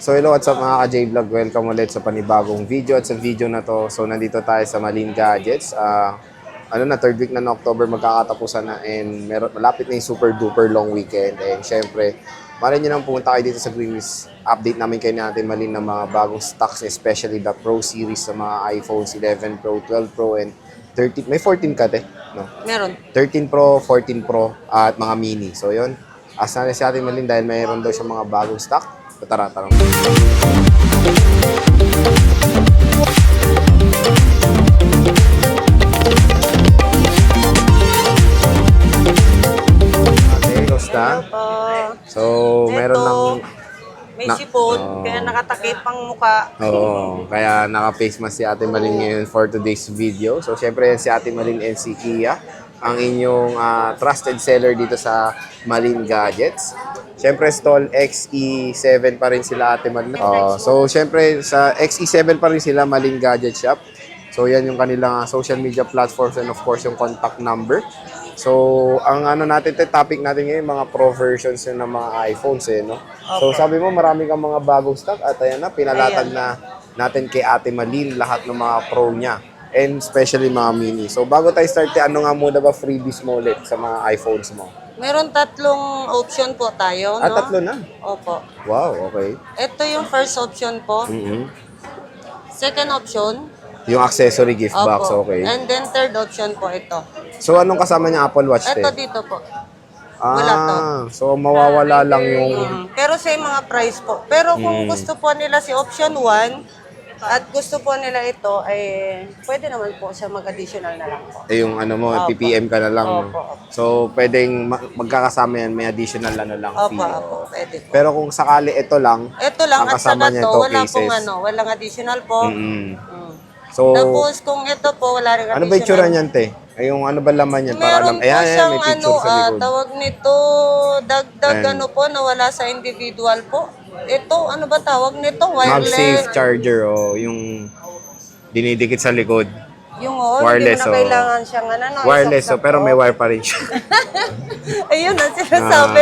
So hello, what's up mga ka-J-Vlog? Welcome ulit sa panibagong video at sa video na to. So nandito tayo sa Malin Gadgets. Third week na ng October magkakatapusan na and malapit na yung super duper long weekend. And syempre, malay nyo nang pumunta kayo dito sa Greenwich. Update namin kayo natin Malin ng mga bagong stocks, especially the Pro series sa mga iPhones 11 Pro, 12 Pro, and 13. May 14 ka, te? No? Meron. 13 Pro, 14 Pro, at mga mini. So yun, asa na si Ate Malin dahil mayroon daw siya mga bagong stock. So, tara. Okay, kamusta? So, meron ng... May sipon, kaya nakatakip ang mukha. Oo, kaya naka-face mask si Ate Malin ngayon for today's video. So, syempre si Ate Malin and si Kia, ang inyong trusted seller dito sa Malin Gadgets. Syempre, stall XE7 pa rin sila, Ate Malin. So, syempre, sa XE7 pa rin sila, Malin Gadget Shop. So, yan yung kanilang social media platforms and of course, yung contact number. So, ang topic natin ngayon, mga Pro versions ng mga iPhones, no? So, sabi mo, marami kang mga bagong stock at ayan na, pinalatag na natin kay Ate Malin lahat ng mga Pro niya. And especially mga mini. So, bago tayo start, ano nga muna ba freebies mo ulit sa mga iPhones mo? Meron tatlong option po tayo, no? Tatlo na? Opo. Wow, okay. Ito yung first option po. Second option. Yung accessory gift box, Opo. okay. And then third option po ito. So, anong kasama niya Apple Watch, te? Ito dito po. Wala to. So mawawala lang yung... Pero same mga price po. Pero kung gusto po nila si option 1 at gusto po nila ito, ay pwede naman po siya mag-additional na lang po. yung PPM ka na lang. No? Opo. So, pwedeng magkakasama yan, may additional na lang fee. Opo, pwede po. Pero kung sakali ito lang, Ito lang ang at saka kasama niya to, ito, wala cases. pong walang additional po. So, Tapos kung ito po, wala rin ano ba yung tsura niyan, te? Ay, yung ano ba laman yan? Meron po siyang may picture sa likod. tawag nito, dagdag po, nawala sa individual po. Ito, ano ba tawag nito? Wireless. MagSafe charger, yung dinidikit sa likod. Yung wireless, hindi mo na kailangan siyang wireless, pero may wire pa rin siya. Ayun ang sinasabi.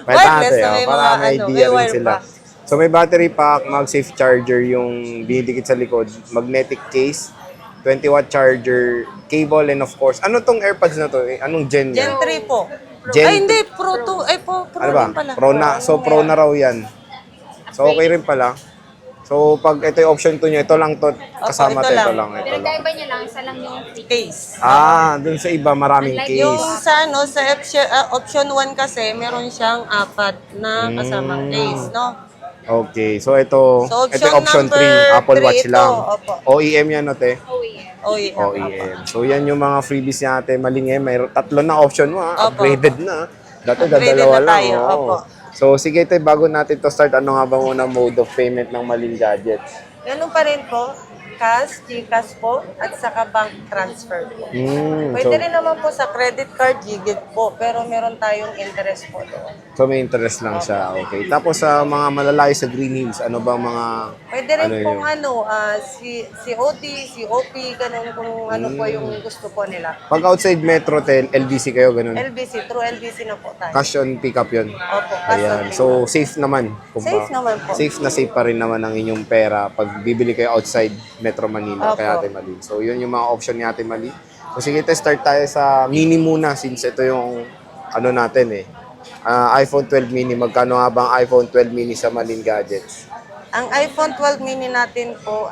Wireless, may para mga may idea rin wire sila. pa. So may battery pack, MagSafe charger yung dinidikit sa likod, magnetic case, 20-watt charger, cable, and of course, ano tong AirPods na to? Anong gen Gen yan? 3 po. Gen Ay, hindi. Pro 2. Ay, Pro Ano ba? rin pala. Pro na. So Pro na raw yan. So okay rin pala. So pag ito yung option 2 nyo, ito lang to. Kasama ito ito lang. lang. Pinagkaiba niya lang, isa lang yung Case. Dun sa iba, maraming Yung case. sa option 1 kasi, meron siyang 4 na kasamang case, no? Okay, so ito So, yung option 3, number Apple 3 Watch ito. lang. Opo. OEM yan, no, te? OEM. OEM. OEM. So, yan yung mga freebies natin. Maling may tatlo na option mo, ha? Opo. Upgraded na. Dati, Upgraded dalawa na lang. tayo, Oo. opo. So, sige, te, bago natin to start, ano nga ba muna mode of payment ng Malin Gadgets? Ganun pa rin po. Cash, GCash po, at saka bank transfer po. Pwede rin naman po sa credit card, Gigit po, pero meron tayong interest po doon. So, may interest lang siya. Okay. Tapos, sa mga malalayo sa Green Hills, ano ba mga... Pwede rin pong yun? COD, COP, ganun kung ano po yung gusto po nila. Pag outside Metro, LBC kayo, ganun? LBC, through LBC na po tayo. Cash on pickup yun? Opo, cash Ayan. on So, safe naman. Safe naman po. Safe na safe pa rin naman ang inyong pera pag bibili kayo outside Metro Manila Opo. kay Ate Malin. So, yun yung mga option ni Ate Malin. So, sige, start tayo sa mini muna since ito yung natin iPhone 12 mini. Magkano nga ba ang iPhone 12 mini sa Malin Gadgets? Ang iPhone 12 mini natin po,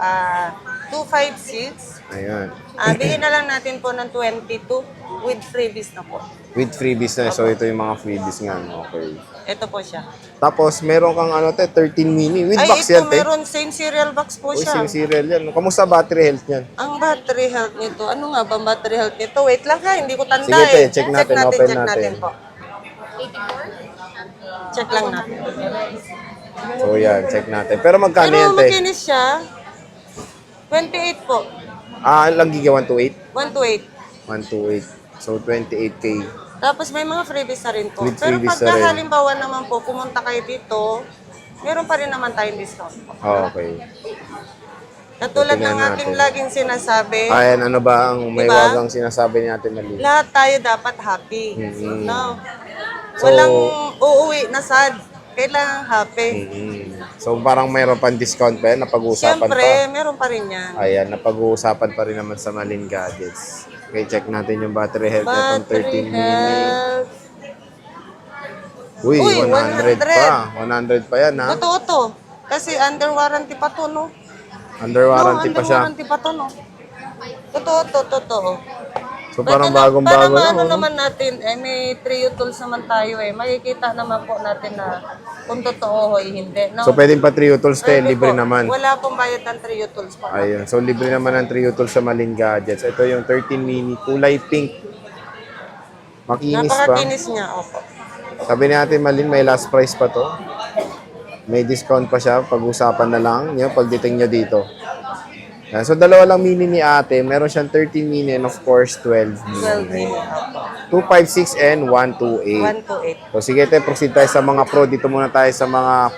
256. Ayan. Bigyan na lang natin po ng 22 with freebies na po. With freebies na. So, ito yung mga freebies nga. Okay. Ito po siya. Tapos, meron kang 13 mini. With Ay, box ito yan, te. meron same serial box po Uy, siya. same serial yan. Kamusta battery health niyan? Ang battery health nito, ano nga ba ang battery health nito? Wait lang ha, hindi ko tanda Sige, te, eh. check natin, open natin. po. 84? Check lang natin. So, yan. Check natin. Pero magkano yan, Pero te? makinis siya. 28 po. Lang giga 128? 128. 128. So, 28K. Tapos may mga freebies na rin po. With Pero freebies pagka na rin. halimbawa naman po, pumunta kayo dito, meron pa rin naman tayong discount po. Okay. Katulad Tingnan ng aking natin. laging sinasabi, Ayan, ano ba ang may Diba? wagang sinasabi ni Ate Mali? lahat tayo dapat happy. Mhm. No? So- Walang uuwi na sad. Kailangan happy. So parang mayroon pang discount pa yan, napag-uusapan Siyempre, pa. meron pa rin yan. Ayan, napag-uusapan pa rin naman sa Malin Gadgets. Okay, check natin yung battery health nitong 13 mini. health. Uy, Uy, 100 pa. 100 pa yan, ha? Totoo to. Kasi under warranty pa to, no? Under warranty no, pa siya. Under warranty pa to, no? Totoo to, totoo. So parang Para bagong-bago na. maano no? naman natin, may trio tools naman tayo makikita naman po natin na kung totoo o hindi, no? So pwedeng pa trio tools te, Pwede libre po. naman. Wala pong bayad ng trio tools po. Ayun, so libre naman ang trio tools sa Malin Gadgets. Ito yung 13 mini, kulay pink. Makinis pa. Napakakinis niya, opo. Sabi natin Malin, may last price pa to. May discount pa siya, pag-usapan na lang nyo pagdating nyo dito. Yan, so dalawa lang mini ni ate, meron siyang 13 mini and of course 12 12 mini. mini, opo. 256 and 128. 128. So sige te, proceed tayo sa mga pro. Dito muna tayo sa mga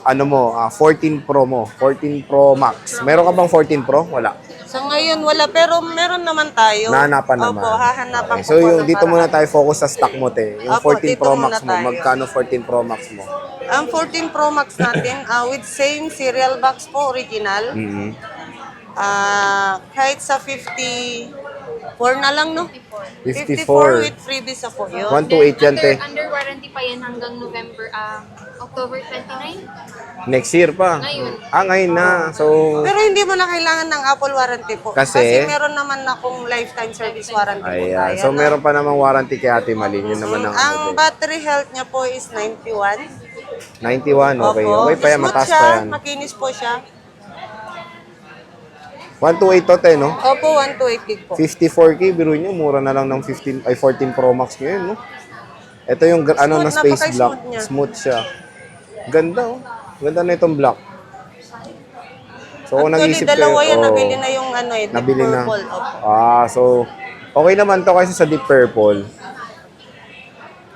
14 Pro mo. 14 Pro Max. Meron ka bang 14 Pro? Wala. So ngayon wala, pero meron naman tayo. Nahanapan naman. Opo, hahanapan Okay, so ko po yung ng dito paraan. muna tayo focus sa stock mo te. Yung Opo, 14 dito Pro muna Max mo. tayo. Magkano 14 Pro Max mo? Ang 14 Pro Max natin, with same serial box po, original. Mhm. Kahit sa 54 na lang, no? 54. with freebies na po yun. 128 yan te. Under warranty pa yan hanggang October 29. Next year pa. Ngayon. Ngayon na. So, Pero hindi mo na kailangan ng Apple warranty po. Kasi meron naman akong lifetime service warranty po ayan. tayo. So, no? meron pa namang warranty kay Ate Malin. Yun naman ang Ang battery health niya po is 91. 91. Okay. Opo. Okay pa yan. Smooth Mataas siya, pa yan. makinis po siya. 128 to te, no? Opo, 128 gig po. 54K, biro nyo, mura na lang ng 14 Pro Max ngayon, no? Ito yung na Smooth, space napaka-smooth block. niya. Smooth siya. Ganda, oh. Ganda na itong block. So, kung Actually, nag-isip dalawa yan, oh, nabili na yung deep nabili na. purple. Opo. So, okay naman to kasi sa Deep Purple.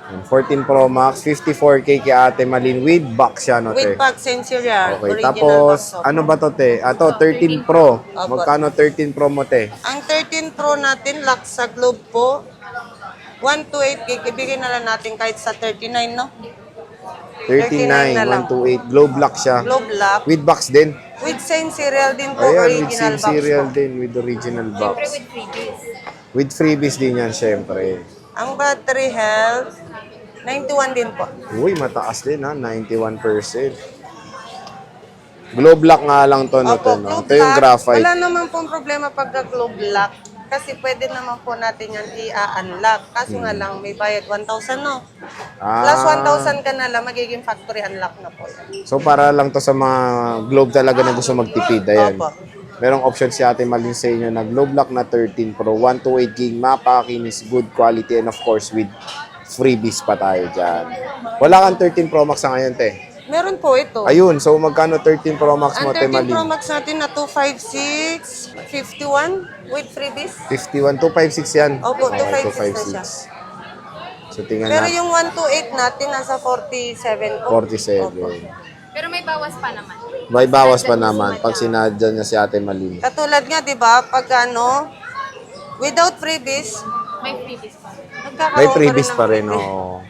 14 Pro Max, 54K kay Ate Malin with box siya, no, te? With box and serial. Okay, Original tapos, box, opo. ano ba to, te? Ito, 13 Pro. Opo. Magkano 13 Pro mo, te? Ang 13 Pro natin, lock sa globe po. 128 gig. Ibigay na lang natin kahit sa 39, no? 39, 39 na lang. 128. Globe lock siya. Globe lock. With box din. With same serial din po. Ayan, with original same box serial po. din, with original Siyempre box. with freebies. With freebies din yan, syempre. Ang battery health, 91 din po. Uy, mataas din ha, 91%. Globe lock nga lang to, no? Opo, no? globe Ito yung lock. graphite. Wala naman pong problema pagka globe lock. Kasi pwede naman po natin yan i-unlock. Kaso nga lang, may bayad 1,000, no? Plus 1,000 ka na lang, magiging factory unlock na po. So, para lang to sa mga globe talaga na gusto magtipid. Ayan. Opo. Merong option si Ate Malin sa inyo na globe lock na 13 Pro, 128 gig, mapakinis, good quality, and of course, with freebies pa tayo dyan. Wala kang 13 Pro Max sa ngayon, te. Meron po ito. Ayun, so magkano 13 Pro Max mo, Ang te 13 Malin? Pro Max natin na 256, 51 with freebies. 51, 256 yan. Opo, Okay, 256 na siya. So, tingnan Pero natin. yung 128 natin nasa 47 po. 47. Opo. Pero may bawas pa naman. May bawas pa naman pag sinadya niya si Ate Malin. Katulad nga, di ba, pag without freebies, May freebies pa. May nagkakaroon freebies pa rin, ng oo.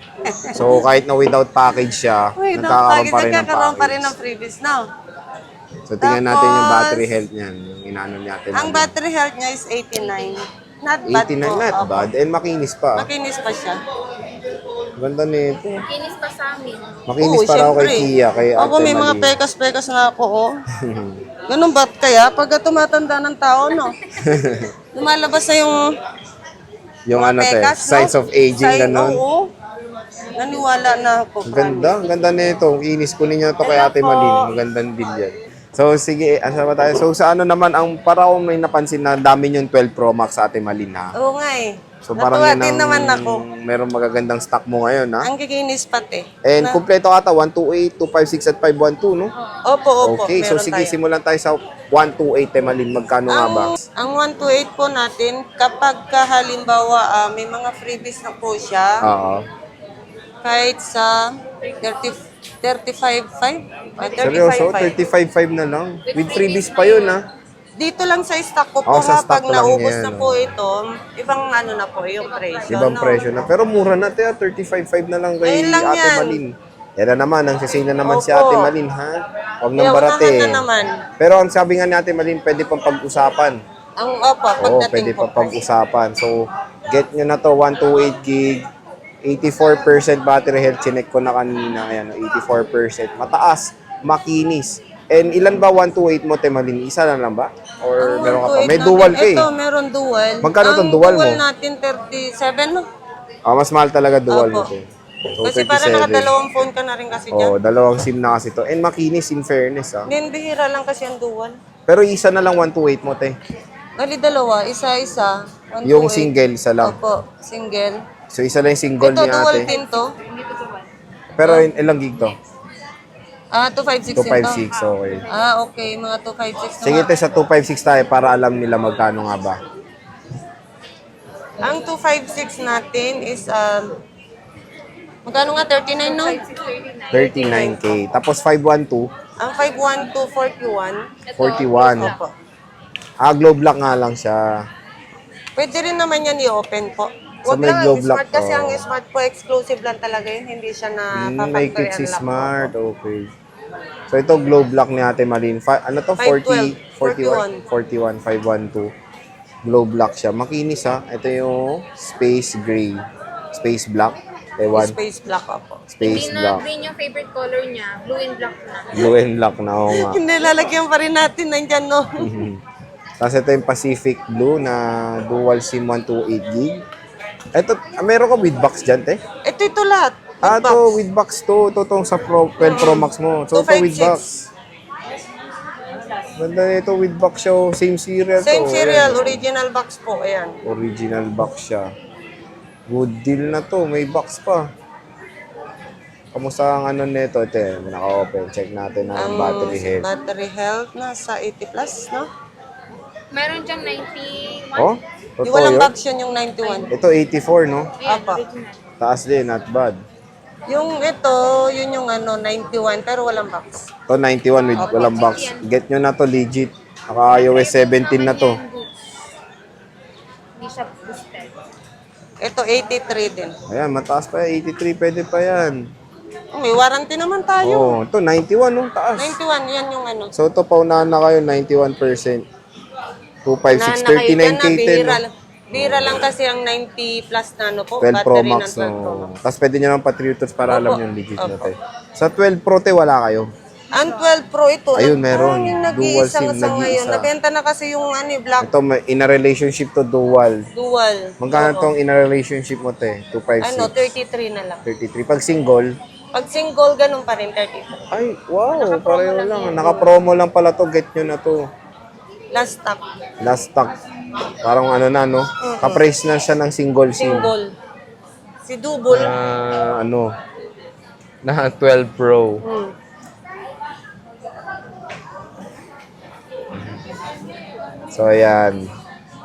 So, kahit na without package siya, Without nagkakaroon package, pa rin ng nagkakaroon pa rin ng package. freebies na. So, tingnan natin yung Tapos, battery health niyan. Yung inano ni Ate Ang Malin. battery health niya is 89. Not bad 89, po. not Opo. bad. And makinis pa. Makinis pa siya. Ganda nito. Kinis pa sa amin. Makinis Oo, pa raw kay syempre. Kia, kay Ate Ako may mga Malin. pekas-pekas na ako, oh. Ganun ba kaya? Pag tumatanda ng tao, no? Lumalabas na yung Yung ano, te, pekas, no? signs of aging, gano'n. Oo. Naniwala na ako. Ang ganda, ang ganda nito. Inis ko ninyo to kay Ate Malin. Magandang deal yan. So, sige, asa ba tayo? So, sa ano naman, ang para ko may napansin na dami yung 12 Pro Max sa Ate Malin, ha? Oo nga eh. So, parang Natuwa yan din ang naman ako. merong magagandang stock mo ngayon, ha? Ang kikinis pati. And kumpleto ata, 128, 256 at 512, no? Opo, opo. Okay, so meron sige, tayo. simulan tayo sa 128, Te Malin. Magkano nga ba? Ang 128 po natin, kapag halimbawa may mga freebies na po siya, Oo. kahit sa 35.5? Seryoso? 35.5. 35.5 na lang. With freebies pa yun, ha? Dito lang sa stock ko po, Oh, sa ha, stock pag lang naubos yan, na po ito, ibang ano na po yung presyo. Ibang no? presyo na. Pero mura na, te, 35.5 na lang kay Ayun lang Ate yan. Malin. Yan na naman, ang sisay na naman si Opo. Ate Malin, ha? Huwag nang Kaya unahan barate. na naman. Pero ang sabi nga ni Ate Malin, pwede pang pag-usapan. Ang opo, Oo, pagdating pwede po. pang pag-usapan. So, get nyo na to, 128 gig, 84% battery health. Chinek ko na kanina, ayan, 84%. Mataas, makinis. And ilan ba 128 mo, Ate Malin? Isa lang ba? Or meron ka pa? May dual ka eh. Ito, meron dual. Magkano tong dual mo? Ang dual natin, 37, no? Mas mahal talaga dual Opo. nito. So, Kasi para 37. nakadalawang phone ka na rin kasi dyan. Dalawang SIM na kasi to. And makinis in fairness, ha. Then, bihira lang kasi ang dual. Pero isa na lang 128 mo, te. Bali, dalawa. Isa-isa. Yung 128. single, isa lang. Opo, single. So, isa lang yung single Ito, ni dual ate. din to. Pero ilang gig to? 256 din to. 256, okay. Okay. Mga 256 Sige, naman. te, sa 256 tayo para alam nila magkano nga ba. Ang 256 natin is, magkano nga? 39, no? 39K. Tapos 512, Ang 512, 41. 41. Opo. Globe lock nga lang siya. Pwede rin naman yan i-open po. So, Huwag may lang globe ang smart lock, kasi oh. ang smart po exclusive lang talaga yun. Hindi siya na May factory kit si unlock. Smart, okay. So, ito globe lock ni Ate Malin. Ano to? 512, 41, 512. Globe lock siya. Makinis, ha. Ito yung space gray. Space black. Ewan. Space black po. Space Hindi na black. green yung favorite color niya. Blue and black na. Blue and black na, oo nga. Hindi, lalagyan pa rin natin nandyan, no? Tapos ito yung Pacific Blue na dual SIM 128 gig. Ito, meron ka with box dyan, te? Ito lahat. To with box to. Ito tong sa 12 Pro Max mo. So, ito with 256. box. Ganda nito with box siya. Oh. Same serial Same to. serial, Ayan. original box po. Ayan. Original box siya. Good deal na to. May box pa. Kamusta ang ano nito? Ito, naka-open. Check natin ang battery health. Battery health nasa 80 plus, no? Meron diyang 91. Oh, Yung totoo walang yun. box yun, yung 91. Ito, 84, no? Ayan, Apa. original. Taas din, not bad. Yung ito, yun yung 91, pero walang box. Ito, 91 with walang box. Get nyo na to, legit. Naka iOS 17 na to. Hindi siya boosted. Ito, 83 din. Ayan, mataas pa yan. 83, pwede pa yan. May warranty naman tayo. Oh, ito, 91, no? Taas. 91, yan yung ano. So, ito, paunahan na kayo, 91%. 256, 39K din. Bira lang kasi ang 90 plus na ano po, 12 Pro battery Max, ng 12 Pro no? Max. Tapos pwede nyo naman patriots para alam Opo. yung legit na Opo. te. Sa 12 Pro, te, wala kayo. Ang 12 Pro ito, Ayun, meron. yung Dual nag-iisa SIM, sa ngayon. nag-iisa. Nabenta na kasi yung ano, black Ito, in a relationship to dual. dual. Magkano Oo. tong in a relationship mo, te? 256. Ano, 33 na lang. 33. Pag single, Pag single, ganun pa rin, 33. ay, wow, pareho lang. Naka-promo lang pala to, get nyo na to. Last stock, Last stock. Parang ano na, no? Ka-price na siya ng single SIM. single. Si double, Ano? Na 12 Pro. So, ayan.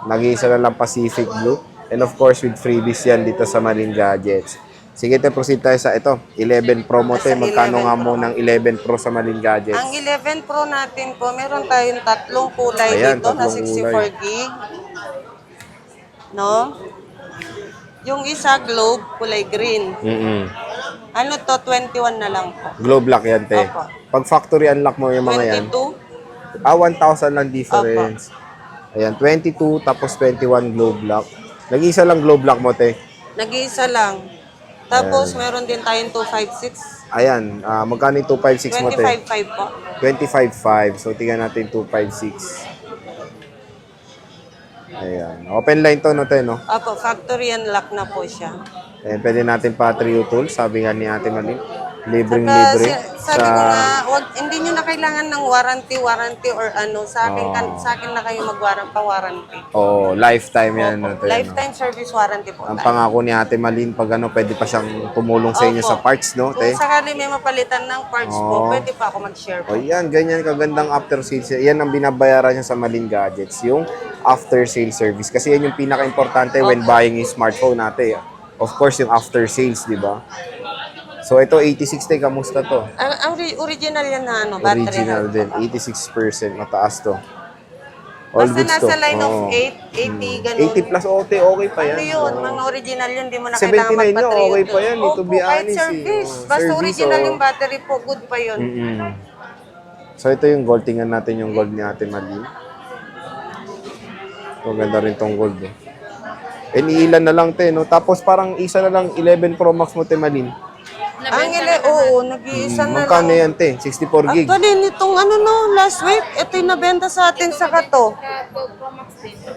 Nag-iisa na lang Pacific Blue. And of course, with freebies yan dito sa Malin Gadgets. Sige, te, proceed tayo sa ito. 11 Pro mo, te. Sa Magkano 11 nga Pro. mo ng 11 Pro sa Malin Gadgets? Ang 11 Pro natin po, meron tayong tatlong kulay Ayan, dito na tatlong 64 kulay. gig. No? Yung isa globe, kulay green. Ano to, 21 na lang po. Globe lock yan, te. Opo. Pag factory unlock mo yung mga yan. 22, 1,000 lang difference. Ayan, 22 tapos 21 globe lock. Nag-isa lang globe lock mo, te. nag-iisa lang. Tapos meron din tayong 256. Ayan, magkano yung 256 mo, te? 25.5 po. 25.5. So, tingnan natin 256. Ayan. Open line to, no, te, no? Opo, factory unlock na po siya. Ayan, pwede natin pa-trio tool. Sabi nga ni Ate Malin. Libreng Saka, libre. sabi ko nga, hindi nyo na kailangan ng warranty or ano. Sa akin na kayo warranty. Oh, lifetime yan, no, te, no? Lifetime service warranty po Ang tayo. pangako ni Ate Malin, pag ano, pwede pa siyang tumulong sa inyo Opo. sa parts, no, te? Kung sakali may mapalitan ng parts po, pwede pa ako mag-share O po. yan, ganyan kagandang after sales. Yan ang binabayaran niya sa Malin Gadgets, yung after sales service. Kasi yan yung pinaka-importante when buying a smartphone natin. Of course, yung after sales, di ba? So ito, 86, kamusta to? Ang original yan na ano, battery Original health. din, 86%, mataas to. All Basta goods to. nasa line of Oo. 80, ganun. 80 plus OT, okay pa yan. Ano yun, Oo. mga original yun, di mo na 79 kailangan nyo, magpa-trade. okay pa yan, to be kahit honest, service. eh. Basta Service, original oh. yung battery po, good pa yun. So ito yung gold. Tingnan natin yung gold ni Ate Malin. So, ganda rin tong gold. Eh. Iniilan na lang, te, no? Tapos parang isa na lang 11 Pro Max mo, Te Malin. Oo, nag-iisa na Magkano lang. yan, te? 64 gig. Actually, nitong last week, ito yung nabenta sa atin sa kato.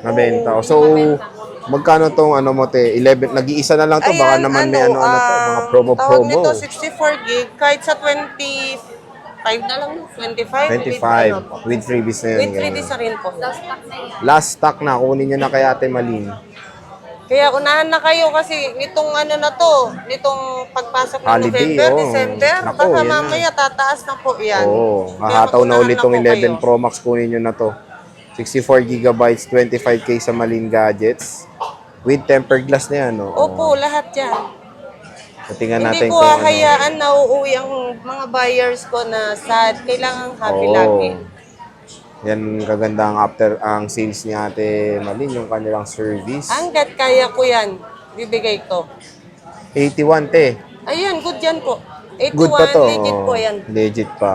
Nabenta. So, magkano tong ano mo, te? 11, nag-iisa na lang to. Baka naman may ano to. Mga tawag promo-promo. nito, 64 gig, kahit sa 25 na lang, 25. 25. With freebies na yun. With freebies na rin po. Last stock na. Kunin nyo na kay Ate Malin. Kaya unahan na kayo kasi nitong nitong pagpasok ng Holiday, November, oh. December, Nako, baka yan na. mamaya tataas na po yan. Oo. Kaya Hahataw na mag-unahan ulit tong po 11 kayo. Pro Max. Kunin nyo na to. 64 gigabytes, 25K sa Malin Gadgets. With tempered glass na yan, no? Opo, lahat yan. So, tingnan Hindi natin ko kung ano. hahayaan na uuwi ang mga buyers ko na sad. Kailangan happy Oo. lagi. Yan kaganda ang sales ni Ate Malin, yung kanilang service. Hanggat kaya ko yan, bibigay ko. 81, te. Ayun, good yan po. 81, Good pa to. legit po Oo, yan. Legit pa.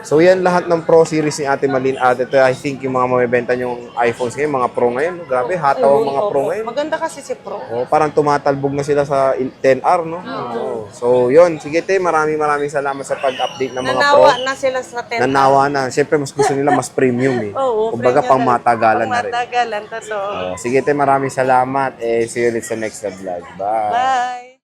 So yan lahat ng Pro series ni Ate Malin. At ito, I think yung mga mamibenta yung iPhones ngayon, mga Pro ngayon. Grabe, hataw ang mga Pro Opo. ngayon. Maganda kasi si Pro. Oh, parang tumatalbog na sila sa 10R, no? Oo. So, yun. Sige, te. Maraming salamat sa pag-update ng mga Pro. Nanawa na sila sa 10. Nanawa na. Siyempre, mas gusto nila mas premium, eh. Oo, Kumbaga, premium pang na- matagalan na rin. Pang matagalan, totoo. Oh, sige, te. Maraming salamat. See you ulit sa next na vlog. Bye. Bye!